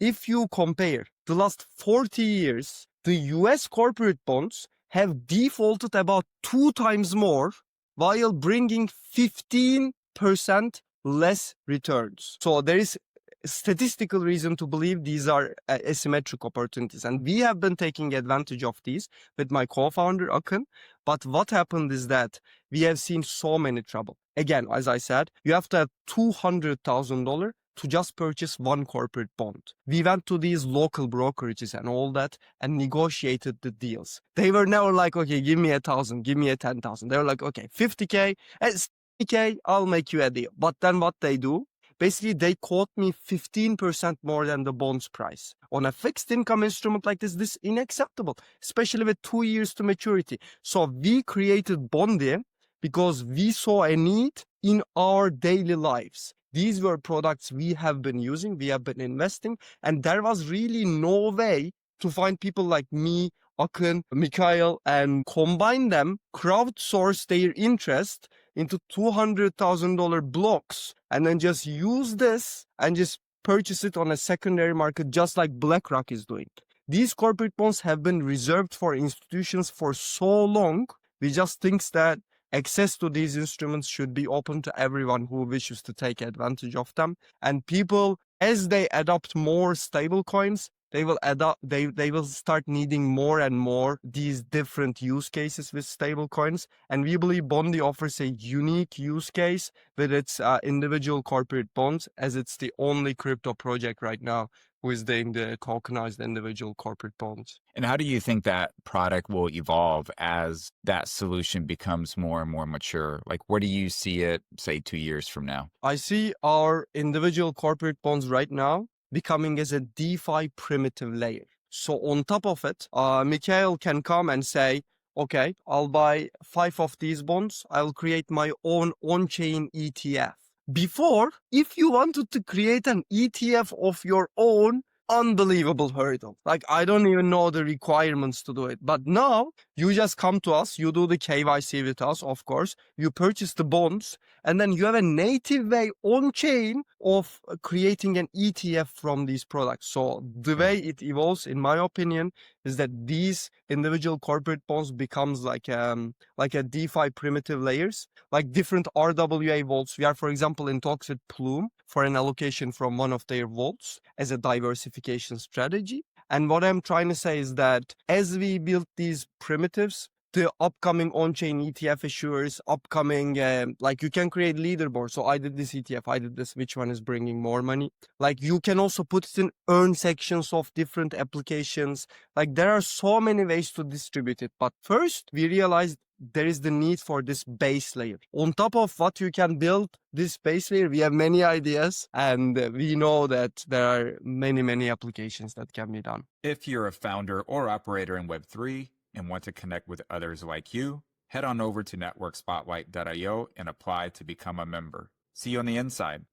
if you compare the last 40 years, the US corporate bonds have defaulted about 2 times more while bringing 15% less returns. So there is statistical reason to believe these are asymmetric opportunities. And we have been taking advantage of these with my co-founder, Akın. But what happened is that we have seen so many trouble. Again, as I said, you have to have $200,000 to just purchase one corporate bond. We went to these local brokerages and all that and negotiated the deals. They were never like, okay, give me 1,000, give me 10,000. They were like, okay, 50K, 60K, I'll make you a deal. But then what they do, basically they quote me 15% more than the bond's price. On a fixed income instrument like this is unacceptable, especially with 2 years to maturity. So we created Bondi because we saw a need in our daily lives. These were products we have been using, we have been investing, and there was really no way to find people like me, Akın, Mikhail, and combine them, crowdsource their interest into $200,000 blocks, and then just use this and just purchase it on a secondary market, just like BlackRock is doing. These corporate bonds have been reserved for institutions for so long. We just think that access to these instruments should be open to everyone who wishes to take advantage of them. And people, as they adopt more stable coins, they will start needing more and more these different use cases with stable coins. And we believe Bondi offers a unique use case with its individual corporate bonds, as it's the only crypto project right now who is doing the tokenized individual corporate bonds. And how do you think that product will evolve as that solution becomes more and more mature? Like, where do you see it, say, 2 years from now? I see our individual corporate bonds right now becoming as a DeFi primitive layer. So on top of it, Mikhail can come and say, okay, I'll buy 5 of these bonds. I'll create my own on-chain ETF. Before, if you wanted to create an ETF of your own, unbelievable hurdle. Like, I don't even know the requirements to do it. But now you just come to us, you do the KYC with us, of course, you purchase the bonds, and then you have a native way on chain of creating an ETF from these products. So the way it evolves, in my opinion, is that these individual corporate bonds becomes like a DeFi primitive layers, like different RWA vaults. We are, for example, in talks with Plume for an allocation from one of their vaults as a diversification strategy. And what I'm trying to say is that as we build these primitives, the upcoming on-chain ETF issuers, upcoming, like you can create leaderboards. So I did this ETF, I did this, which one is bringing more money? Like you can also put it in earn sections of different applications. Like there are so many ways to distribute it. But first we realized there is the need for this base layer. On top of what you can build this base layer, we have many ideas and we know that there are many, many applications that can be done. If you're a founder or operator in Web3 and want to connect with others like you, head on over to networkspotlight.io and apply to become a member. See you on the inside.